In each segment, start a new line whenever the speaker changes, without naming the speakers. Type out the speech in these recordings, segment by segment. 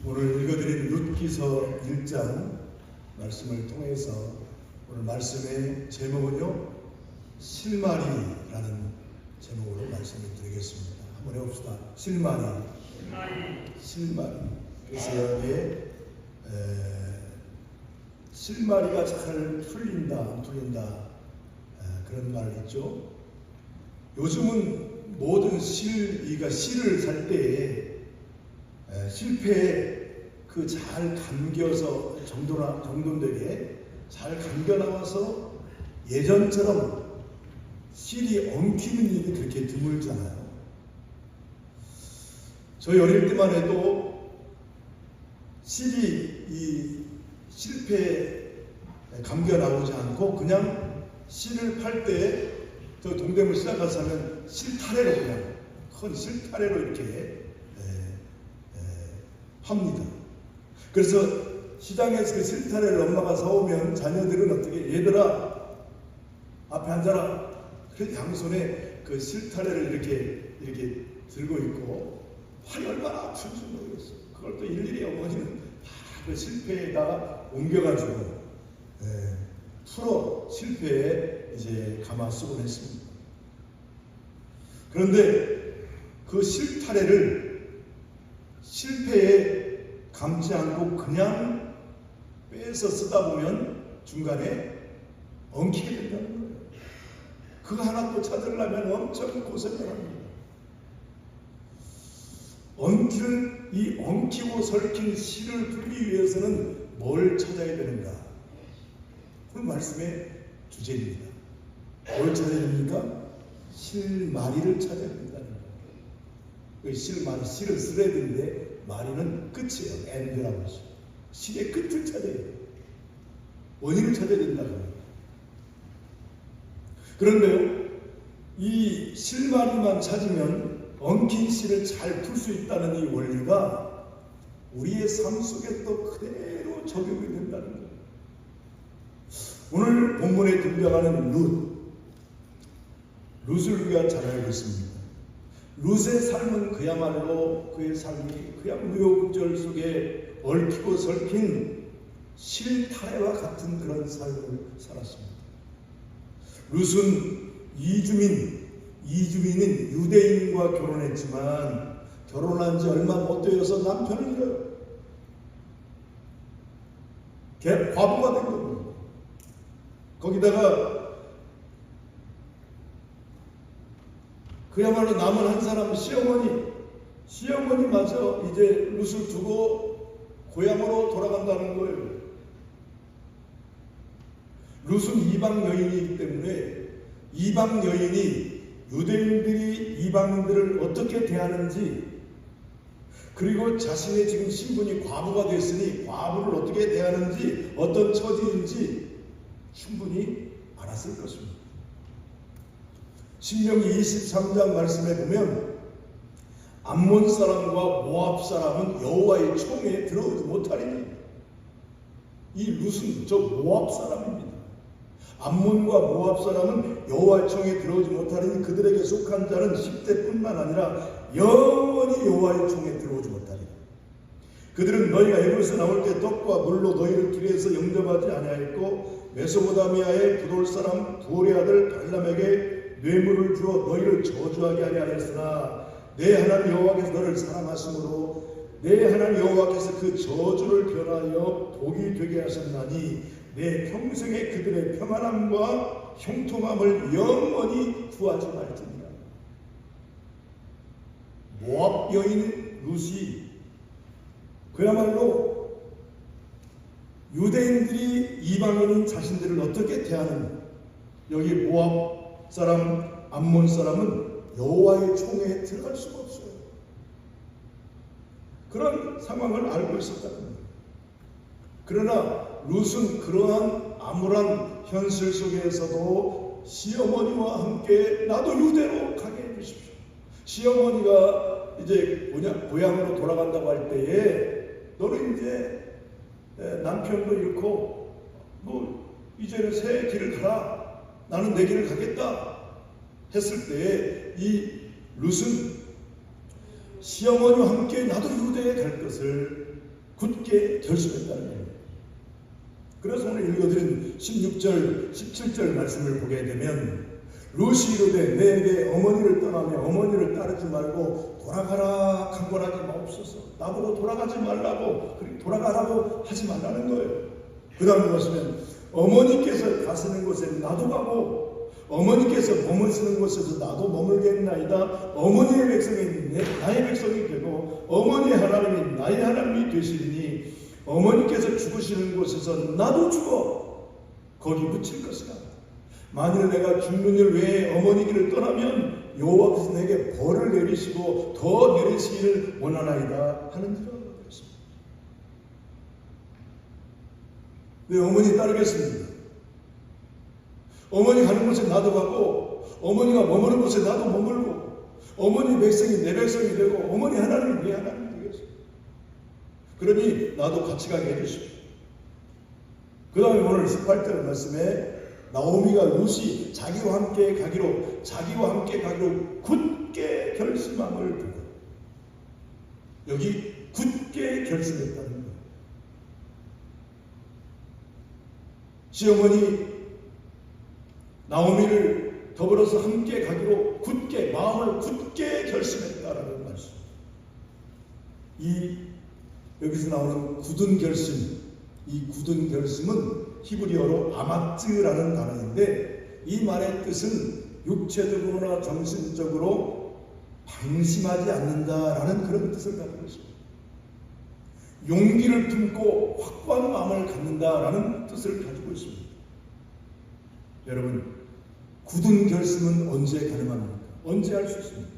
오늘 읽어드린 룻기서 1장 말씀을 통해서 오늘 말씀의 제목은요, 실마리라는 제목으로 말씀을 드리겠습니다. 한번 해봅시다. 실마리. 그래서 여기에 실마리가 잘 풀린다, 안 풀린다, 그런 말이 있죠. 요즘은 모든 실을 살 때에 실패에 그 잘 감겨서 정돈되게 잘 감겨 나와서 예전처럼 실이 엉키는 일이 그렇게 드물잖아요. 저희 어릴 때만 해도 실이 이 실패에 감겨 나오지 않고 그냥 실을 팔 때 저 동대문 시장가서 하면 실타래로 그냥 큰 실타래로 이렇게 팝니다. 그래서 시장에서 그 실타래를 엄마가 사오면 자녀들은 어떻게, 얘들아 앞에 앉아라. 그래서 양손에 그 실타래를 이렇게 들고 있고 팔이 얼마나 아픈지 모르겠어요. 그걸 또 일일이 어머니는 다 그 실패에다가 옮겨가지고 풀어 실패에 이제 감아 쓰곤 했습니다. 그런데 그 실타래를 실패에 감지 않고 그냥 빼서 쓰다 보면 중간에 엉키게 된다는 거예요. 그거 하나 또 찾으려면 엄청 고생을 합니다. 이 엉키고 설킨 실을 풀기 위해서는 뭘 찾아야 되는가? 오늘 말씀의 주제입니다. 뭘 찾아야 됩니까? 실마리를 찾아야 된다는 거예요. 실은 스레드인데 마리는 끝이에요. 엔드라고 하죠. 실의 끝을 찾아야 돼요. 원인을 찾아야 된다는 거예요. 그런데요, 이 실마리만 찾으면 엉킨 실을 잘 풀 수 있다는 이 원리가 우리의 삶 속에 또 그대로 적용이 된다는 거예요. 오늘 본문에 등장하는 룻을 우리가 잘 알고 있습니다. 룻의 삶은 그야말로 그의 삶이 그냥 우여곡절 속에 얽히고 설킨 실타래와 같은 그런 삶을 살았습니다. 룻은 이주민인 유대인과 결혼했지만 결혼한 지 얼마 못 되어서 남편을 잃어요. 과부가 된 겁니다. 거기다가 그야말로 남은 한 사람 시어머니마저 이제 룻을 두고 고향으로 돌아간다는 거예요. 룻은 이방 여인이기 때문에 이방 여인이 유대인들이 이방인들을 어떻게 대하는지, 그리고 자신의 지금 신분이 과부가 됐으니 과부를 어떻게 대하는지, 어떤 처지인지 충분히 알았을 것입니다. 신명기 23장 말씀에 보면 암몬 사람과 모압 사람은 여호와의 총에 들어오지 못하리니, 이 룻은 저 모압 사람입니다. 암몬과 모압 사람은 여호와의 총에 들어오지 못하리니 그들에게 속한 자는 10대뿐만 아니라 영원히 여호와의 총에 들어오지 못하리라. 그들은 너희가 애굽에서 나올 때 떡과 물로 너희를 길에서 영접하지 아니하였고 메소포타미아의 부돌 사람 부올의 아들 발람에게 뇌물을 주어 너희를 저주하게 아니하였으나 내 하나님 여호와께서 너를 사랑하심으로 내 하나님 여호와께서 그 저주를 변하여 복이 되게 하셨나니 내 평생에 그들의 평안함과 형통함을 영원히 구하지 말지니라. 모압 여인 룻이 그야말로 유대인들이 이방인인 자신들을 어떻게 대하는가, 여기 모압 사람, 암몬 사람은 여호와의 총에 들어갈 수가 없어요. 그런 상황을 알고 있었다는 거예요. 그러나 룻은 그러한 암울한 현실 속에서도 시어머니와 함께 나도 유대로 가게 해주십시오. 시어머니가 이제 고향으로 돌아간다고 할 때에 너는 이제 남편도 잃고 이제는 새 길을 가라, 나는 내 길을 가겠다 했을 때에 이 룻은 시어머니와 함께 나도 유대에 갈 것을 굳게 결심했다는 겁니다. 그래서 오늘 읽어드린 16절, 17절 말씀을 보게 되면 룻이 이르되 내게 어머니를 떠나며 어머니를 따르지 말고 돌아가라 강권하지 마옵소서. 나보고 돌아가지 말라고, 돌아가라고 하지 말라는 거예요. 그 다음에 보시면 어머니께서 가시는 곳에 나도 가고 어머니께서 머무시는 곳에서 나도 머물겠나이다. 어머니의 백성이 나의 백성이 되고 어머니의 하나님이 나의 하나님이 되시리니 어머니께서 죽으시는 곳에서 나도 죽어 거기 묻힐 것이다. 만일 내가 죽는 일 외에 어머니 길을 떠나면 여호와께서 내게 벌을 내리시고 더 내리시기를 원하나이다 하는지라 그랬습니다. 네, 어머니 따르겠습니다. 어머니 가는 곳에 나도 가고 어머니가 머무는 곳에 나도 머물고 어머니 백성이 내 백성이 되고 어머니 하나님이 내 하나님이 되겠습니다. 그러니 나도 같이 가게 해주십시오. 그 다음에 오늘 18절 말씀에 나오미가 룻이 자기와 함께 가기로 굳게 결심함을 두고, 여기 굳게 결심했다는 거예요. 시어머니 나오미를 더불어서 함께 가기로 마음을 굳게 결심했다라는 말씀. 여기서 나오는 굳은 결심, 이 굳은 결심은 히브리어로 아마츠라는 단어인데 이 말의 뜻은 육체적으로나 정신적으로 방심하지 않는다라는 그런 뜻을 가지고 있습니다. 용기를 품고 확고한 마음을 갖는다라는 뜻을 가지고 있습니다. 여러분, 굳은 결심은 언제 가능합니까? 언제 할 수 있습니까?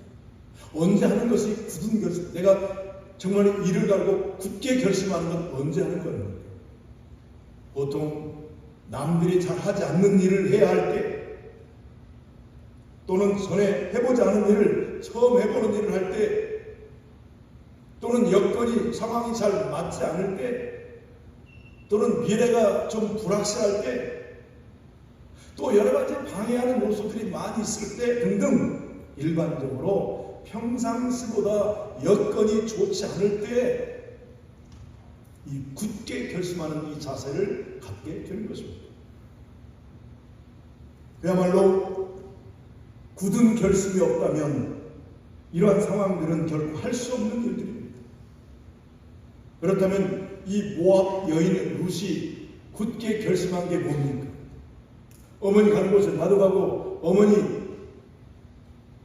언제 하는 것이 굳은 결심? 내가 정말 일을 갈고 굳게 결심하는 건 언제 하는 겁니까? 보통 남들이 잘 하지 않는 일을 해야 할 때, 또는 전에 해보지 않은 일을 처음 해보는 일을 할 때, 또는 여건이 상황이 잘 맞지 않을 때, 또는 미래가 좀 불확실할 때, 또 여러 가지 방해하는 요소들이 많이 있을 때 등등 일반적으로 평상시보다 여건이 좋지 않을 때 이 굳게 결심하는 이 자세를 갖게 되는 것입니다. 그야말로 굳은 결심이 없다면 이러한 상황들은 결코 할 수 없는 일들입니다. 그렇다면 이 모압 여인 룻이 굳게 결심한 게 뭡니까? 어머니 가는 곳에 나도 가고 어머니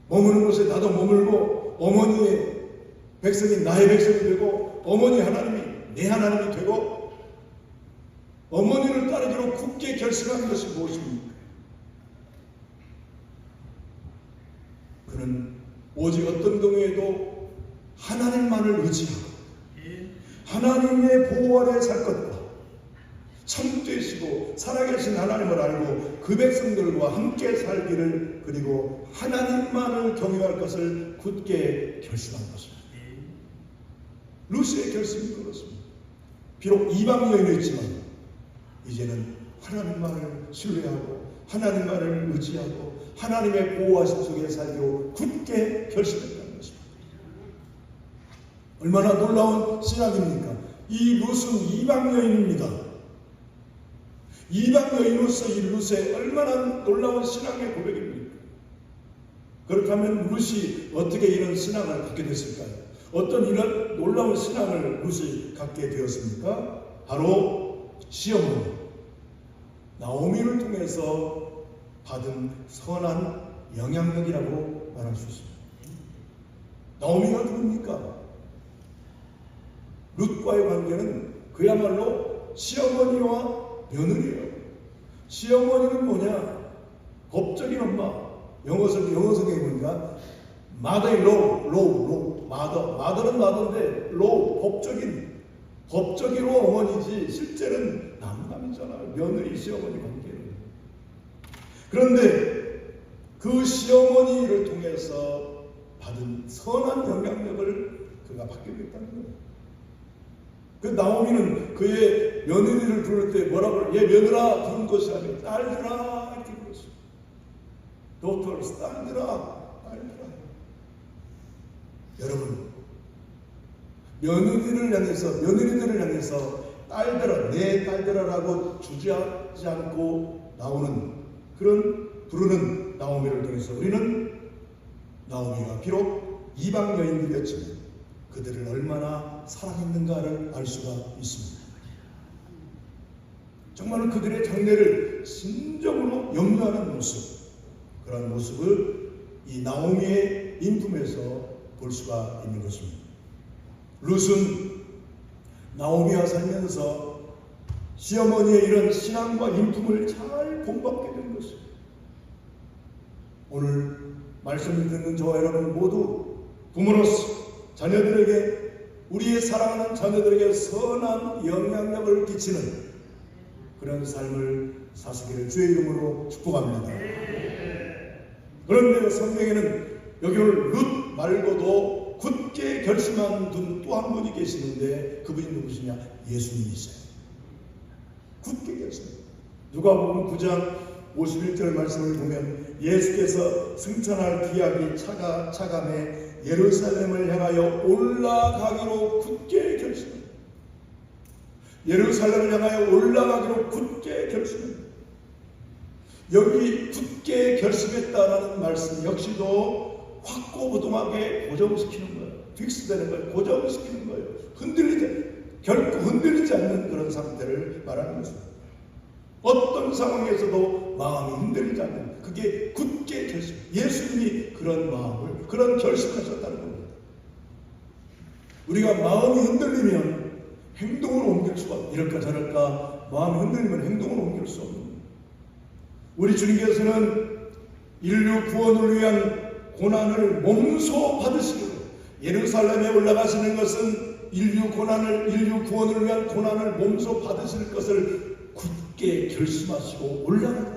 머무는 곳에 나도 머물고 어머니의 백성이 나의 백성이 되고 어머니 하나님이 내 하나님이 되고 어머니를 따르기로 굳게 결심한 것이 무엇입니까? 그는 오직 어떤 경우에도 하나님만을 의지하고 하나님의 보호 아래 살 것과 참되시고 살아계신 하나님을 알고 그 백성들과 함께 살기를, 그리고 하나님만을 경외할 것을 굳게 결심한 것입니다. 룻의 결심이 그렇습니다. 비록 이방 여인이었지만 이제는 하나님만을 신뢰하고 하나님만을 의지하고 하나님의 보호하심 속에 살기로 굳게 결심했다는 것입니다. 얼마나 놀라운 신앙입니까? 이 룻은 이방 여인입니다. 이방 여인으로서 이 룻의 얼마나 놀라운 신앙의 고백입니까? 그렇다면 룻이 어떻게 이런 신앙을 갖게 됐을까요? 어떤 이런 놀라운 신앙을 룻이 갖게 되었습니까? 바로 시어머니 나오미를 통해서 받은 선한 영향력이라고 말할 수 있습니다. 나오미가 누굽니까? 룻과의 관계는 그야말로 시어머니와 며느리예요. 시어머니는 뭐냐? 법적인 엄마. 영어 성경에 보니까 mother-in-law, mother는 mother인데 law, 법적으로 어머니지 실제는 남남이잖아요. 며느리 시어머니 관계는. 그런데 그 시어머니를 통해서 받은 선한 영향력을 그가 받게 됐다는 거예요. 그 나오미는 그의 며느리를 부를 때 뭐라고, 얘 며느라 부른 것이 아니라 딸들아 이렇게 불렀어요. daughters, 딸들아. 여러분, 며느리들을 향해서 딸들아, 내 딸들아라고 주저하지 않고 나오는 그런 부르는 나오미를 통해서 우리는 나오미가 비록 이방 여인들이었지만 그들을 얼마나 사랑했는가를 알 수가 있습니다. 정말 그들의 장래를 진정으로 염려하는 모습, 그런 모습을 이 나오미의 인품에서 볼 수가 있는 것입니다. 룻은 나오미와 살면서 시어머니의 이런 신앙과 인품을 잘 본받게 된 것입니다. 오늘 말씀을 듣는 저와 여러분 모두 부모로서 자녀들에게, 우리의 사랑하는 자녀들에게 선한 영향력을 끼치는 그런 삶을 사시기를 주의 이름으로 축복합니다. 그런데 성경에는 여기 오늘 룻 말고도 굳게 결심한 분 또 한 분이 계시는데 그분이 누구시냐? 예수님이세요. 굳게 결심. 누가복음 9장 51절 말씀을 보면 예수께서 승천할 기약이 차감해 예루살렘을 향하여 올라가기로 굳게 결심합니다. 예루살렘을 향하여 올라가기로 굳게 결심합니다. 여기 굳게 결심했다라는 말씀 역시도 확고부동하게 고정시키는 거예요. 픽스되는 거예요. 고정시키는 거예요. 결코 흔들리지 않는 그런 상태를 말하는 것입니다. 어떤 상황에서도 마음이 흔들리지 않는, 그게 굳게 결심. 예수님이 그런 마음을, 그런 결심하셨다는 겁니다. 우리가 마음이 흔들리면 행동을 옮길 수가, 이럴까 저럴까 마음이 흔들리면 행동을 옮길 수 없는 겁니다. 우리 주님께서는 인류 구원을 위한 고난을 몸소 받으시고 예루살렘에 올라가시는 것은 인류 구원을 위한 고난을 몸소 받으실 것을 굳게 결심하시고 올라가다.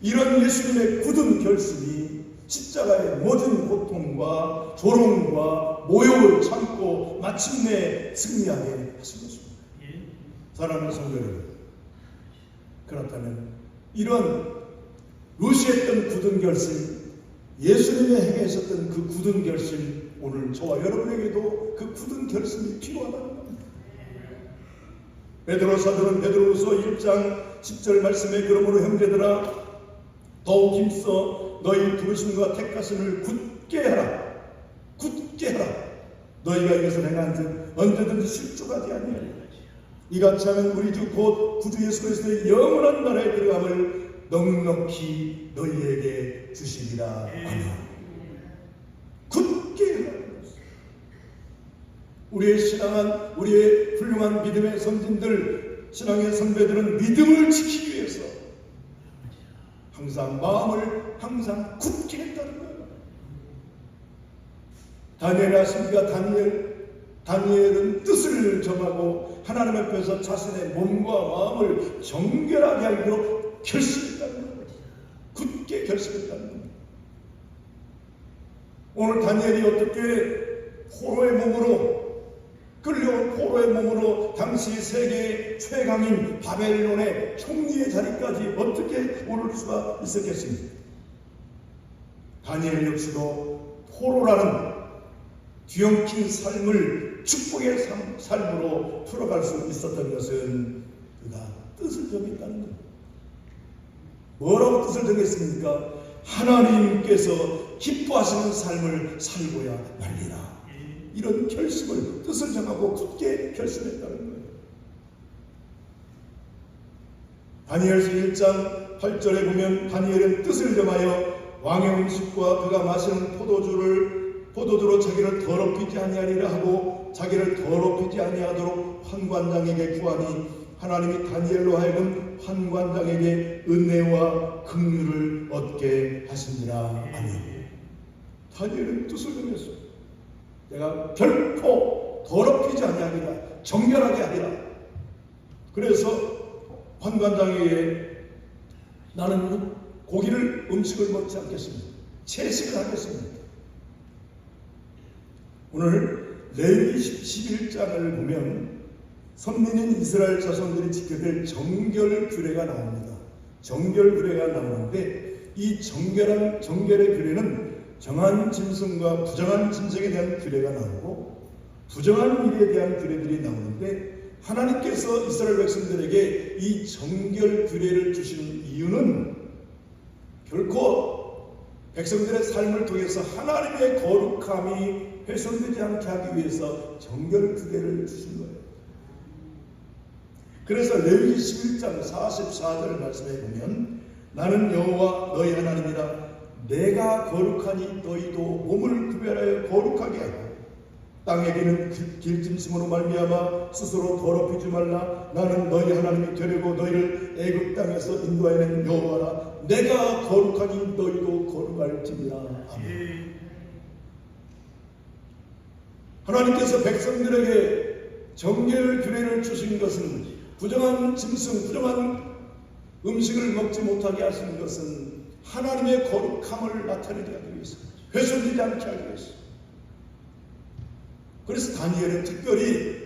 이런 예수님의 굳은 결심이 십자가의 모든 고통과 조롱과 모욕을 참고 마침내 승리하게 하신 것입니다. 사랑하는 성도 여러분, 그렇다면 이런 룻이 했던 굳은 결심, 예수님이 행하셨던 그 굳은 결심, 오늘 저와 여러분에게도 그 굳은 결심이 필요하다는 겁니다. 베드로 사도는 베드로후서 1장 10절 말씀에 그러므로 형제들아 더욱 힘써 너희 부르심과 택하심을 굳게 하라. 굳게 하라. 너희가 이것을 행한즉 언제든지 실족하지 아니하리라. 이같이 하면 우리 주 곧 구주 예수 그리스도의 영원한 나라에 들어감을 넉넉히 너희에게 주시리라. 아멘. 굳게 하라는 것입니다. 우리의 훌륭한 믿음의 선진들, 신앙의 선배들은 믿음을 지키기 위해서 항상 마음을 항상 굳게 했다는 거예요. 다니엘이 아십니까? 다니엘은 뜻을 정하고 하나님 앞에서 자신의 몸과 마음을 정결하게 하기로 결심했다는 거예요. 굳게 결심했다는 겁니다. 오늘 다니엘이 어떻게 포로의 몸으로, 끌려온 포로의 몸으로 당시 세계의 최강인 바벨론의 총리의 자리까지 어떻게 오를 수가 있었겠습니까? 다니엘 역시도 포로라는 뒤엉킨 삶을 축복의 삶으로 풀어갈 수 있었던 것은 그가 뜻을 정했다는 겁니다. 뭐라고 뜻을 정했습니까? 하나님께서 기뻐하시는 삶을 살고야 말리라. 이런 결심을, 뜻을 정하고 굳게 결심했다는 거예요. 다니엘서 1장 8절에 보면 다니엘은 뜻을 정하여 왕의 음식과 그가 마시는 포도주로 자기를 더럽히지 아니하리라 하고 자기를 더럽히지 아니하도록 환관장에게 구하니 하나님이 다니엘로 하여금 환관장에게 은혜와 긍휼을 얻게 하시니라. 아멘. 다니엘은 뜻을 정했어요. 내가 결코 더럽히지 아니하리라, 정결하게 하리라. 그래서 환관장에게 나는 음식을 먹지 않겠습니다. 채식을 하겠습니다. 오늘 레위기 11장을 보면 선민인 이스라엘 자손들이 지켜야 될 정결 규례가 나옵니다. 정결 규례가 나오는데 이 정결의 규례는 정한 짐승과 부정한 짐승에 대한 규례가 나오고 부정한 일에 대한 규례들이 나오는데, 하나님께서 이스라엘 백성들에게 이 정결 규례를 주시는 이유는 결코 백성들의 삶을 통해서 하나님의 거룩함이 훼손되지 않게 하기 위해서 정결 규례를 주신 거예요. 그래서 레위기 11장 44절 말씀에 보면 나는 여호와 너희 하나님이라 내가 거룩하니 너희도 몸을 구별하여 거룩하게 하고 땅에게는 길짐승으로 말미암아 스스로 더럽히지 말라. 나는 너희 하나님이 되려고 너희를 애굽 땅에서 인도하여낸 여호와라. 내가 거룩하니 너희도 거룩할지니라. 아멘. 하나님께서 백성들에게 정결 규례를 주신 것은 부정한 짐승, 부정한 음식을 먹지 못하게 하신 것은 하나님의 거룩함을 나타내게 하기 위해서, 훼손되지 않게 하기 위해서. 그래서 다니엘은 특별히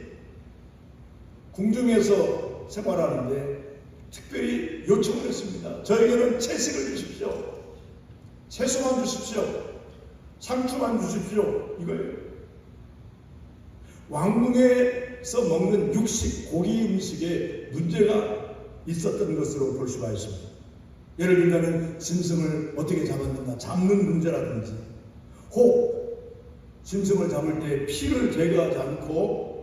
궁중에서 생활하는데 특별히 요청을 했습니다. 저에게는 채식을 주십시오. 채소만 주십시오. 상추만 주십시오. 이거예요. 왕궁에서 먹는 육식, 고기 음식에 문제가 있었던 것으로 볼 수가 있습니다. 예를 들면 짐승을 어떻게 잡았는가, 잡는 문제라든지, 혹 짐승을 잡을 때 피를 제거하지 않고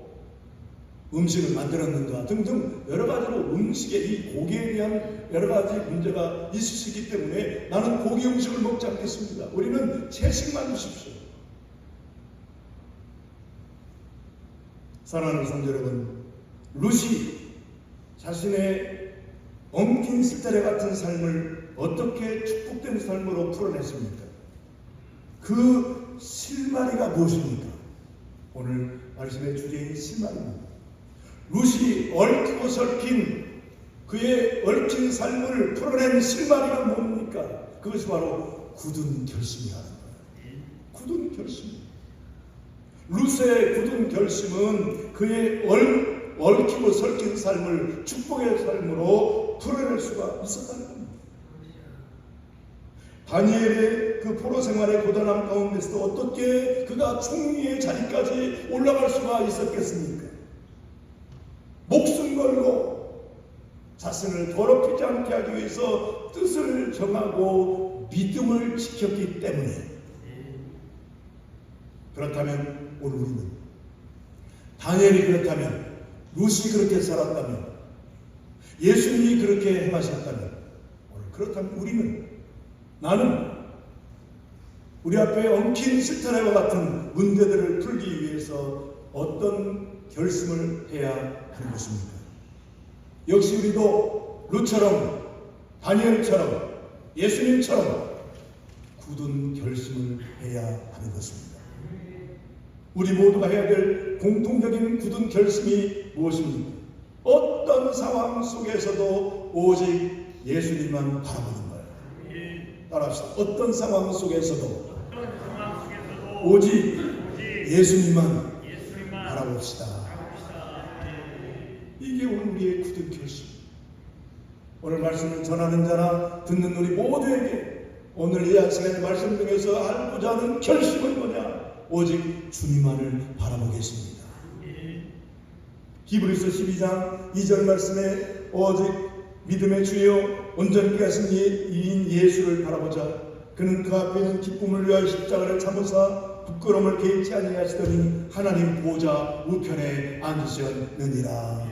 음식을 만들었는가 등등 여러 가지로 음식에, 이 고기에 대한 여러 가지 문제가 있을 수 있기 때문에 나는 고기 음식을 먹지 않겠습니다. 우리는 채식만 주십시오. 사랑하는 성도 여러분, 룻이 자신의 엉킨 실타래 같은 삶을 어떻게 축복된 삶으로 풀어냈습니까? 그 실마리가 무엇입니까? 오늘 말씀의 주제인 실마리입니다. 룻이 얽히고 설킨 그의 얽힌 삶을 풀어낸 실마리가 뭡니까? 그것이 바로 굳은 결심이라는 거예요. 굳은 결심. 룻의 굳은 결심은 그의 얽히고 설킨 삶을 축복의 삶으로 풀어낼 수가 있었다는 겁니다. 다니엘의 그 포로 생활의 고단함 가운데서도 어떻게 그가 총리의 자리까지 올라갈 수가 있었겠습니까? 목숨 걸고 자신을 더럽히지 않게 하기 위해서 뜻을 정하고 믿음을 지켰기 때문에. 그렇다면 오늘 우리는, 다니엘이 그렇다면, 룻이 그렇게 살았다면, 예수님이 그렇게 행하셨다면, 오늘 그렇다면 우리는, 나는 우리 앞에 엉킨 실타래와 같은 문제들을 풀기 위해서 어떤 결심을 해야 하는 것입니까? 역시 우리도 룻처럼, 다니엘처럼, 예수님처럼 굳은 결심을 해야 하는 것입니다. 우리 모두가 해야 될 공통적인 굳은 결심이 무엇입니까? 어떤 상황 속에서도 오직 예수님만 바라보는 거예요. 따라합시다. 어떤 상황 속에서도 오직 예수님만 바라봅시다. 이게 오늘 우리의 굳은 결심. 오늘 말씀을 전하는 자나 듣는 우리 모두에게 오늘 이 시간의 말씀 중에서 알고자 하는 결심은 뭐냐? 오직 주님만을 바라보겠습니다. 히브리서 12장 2절 말씀에 오직 믿음의 주여 온전히 하신 이인 예수를 바라보자. 그는 그 앞에 있는 기쁨을 위하여 십자가를 참으사 부끄러움을 개의치 아니하시더니 하나님 보좌 우편에 앉으셨느니라.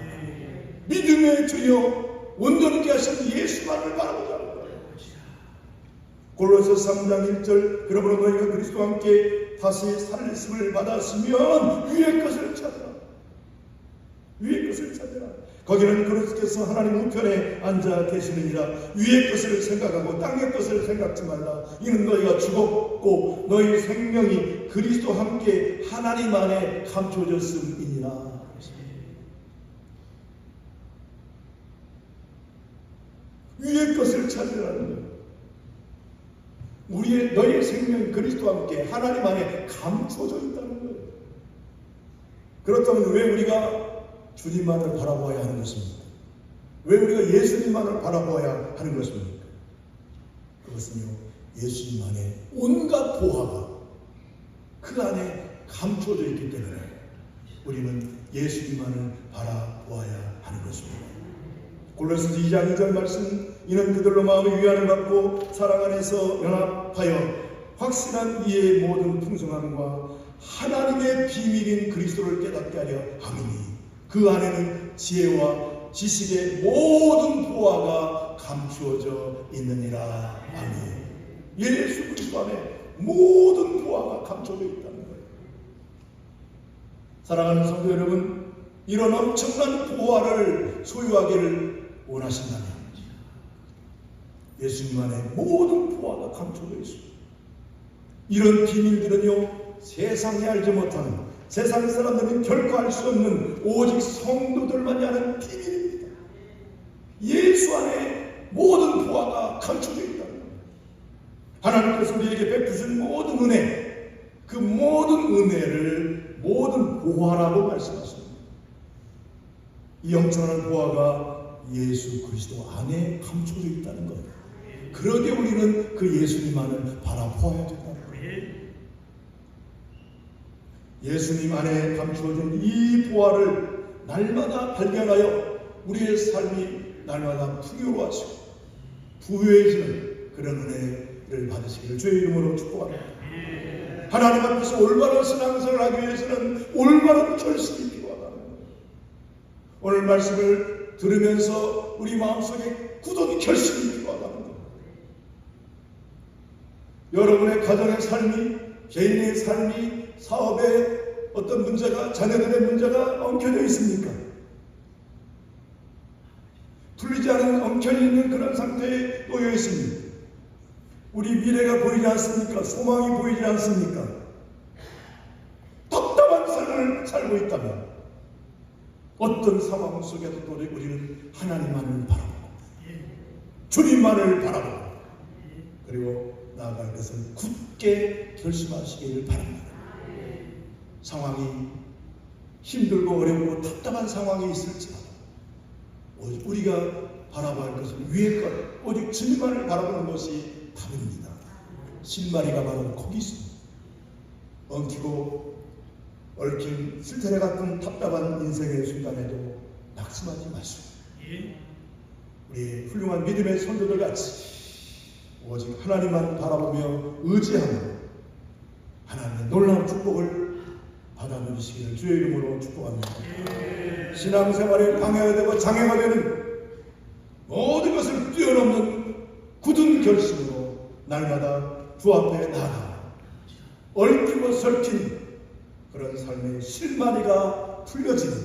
믿음의 주여 온전히 하신 예수만을 바라보자. 골로새 3장 1절 그러므로 너희가 그리스도와 함께 다시 살리심을 받았으면 위의 것을 찾으라. 위의 것을 찾으라. 거기는 그리스도께서 하나님 우편에 앉아 계시느니라. 위의 것을 생각하고 땅의 것을 생각지 말라. 이는 너희가 죽었고 너희 생명이 그리스도와 함께 하나님 안에 감춰졌음이니라. 위의 것을 찾으라는 거예요. 너희의 생명이 그리스도와 함께 하나님 안에 감춰져 있다는 거예요. 그렇다면 왜 우리가 주님만을 바라보아야 하는 것입니까? 왜 우리가 예수님만을 바라보아야 하는 것입니까? 그것은요, 예수님 안에 온갖 보화가 그 안에 감춰져 있기 때문에 우리는 예수님만을 바라보아야 하는 것입니다. 골로새서 2장 2절 말씀, 이는 그들로 마음의 위안을 받고 사랑 안에서 연합하여 확실한 이해의 모든 풍성함과 하나님의 비밀인 그리스도를 깨닫게 하려 함이니 그 안에는 지혜와 지식의 모든 보화가 감추어져 있느니라. 아멘. 예수 그리스도 안에 모든 보화가 감춰져 있다는 거예요. 사랑하는 성도 여러분, 이런 엄청난 보화를 소유하기를 원하신다면 예수님 안에 모든 보화가 감춰져 있습니다. 이런 비밀들은요, 세상에 알지 못하는, 세상 사람들은 결코 알 수 없는 오직 성도들만이 아는 비밀입니다. 예수 안에 모든 보화가 감춰져 있다는 겁니다. 하나님께서 우리에게 베푸신 모든 은혜, 그 모든 은혜를 모든 보화라고 말씀하십니다. 이 엄청난 보화가 예수 그리스도 안에 감춰져 있다는 것. 그러게 우리는 그 예수님만을 바라보아야 된다는 거예요. 예수님 안에 감추어진 이 보화를 날마다 발견하여 우리의 삶이 날마다 풍요로워지고 부유해지는 그런 은혜를 받으시기를 주의 이름으로 축복합니다. 하나님 앞에서 올바른 신앙생활을 하기 위해서는 올바른 결심이 필요하다는 거예요. 오늘 말씀을 들으면서 우리 마음속에 굳은 결심이 필요하다는 거예요. 여러분의 가정의 삶이, 개인의 삶이, 사업에 어떤 문제가, 자녀들의 문제가 엉켜져 있습니까? 풀리지 않은 엉켜있는 그런 상태에 놓여 있습니다. 우리 미래가 보이지 않습니까? 소망이 보이지 않습니까? 답답한 삶을 살고 있다면 어떤 상황 속에서도 우리는 하나님만을 바라보고 주님만을 바라보고 그리고 나아갈 것을 굳게 결심하시기를 바랍니다. 상황이 힘들고 어렵고 답답한 상황이 있을지라도 우리가 바라봐야 할 것은 위의 것, 오직 주님만을 바라보는 것이 답입니다. 실마리가 바로 거기 있습니다. 엉키고 얽힌 실타래 같은 답답한 인생의 순간에도 낙심하지 마시고 우리 훌륭한 믿음의 성도들 같이 오직 하나님만 바라보며 의지하며 하나님의 놀라운 축복을 받아주시기를 주의 이름으로 축복합니다. 신앙생활에 방해가 되고 장애가 되는 모든 것을 뛰어넘는 굳은 결심으로 날마다 주 앞에 나아가 얽히고 설킨 그런 삶의 실마리가 풀려지는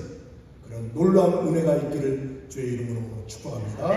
그런 놀라운 은혜가 있기를 주의 이름으로 축복합니다.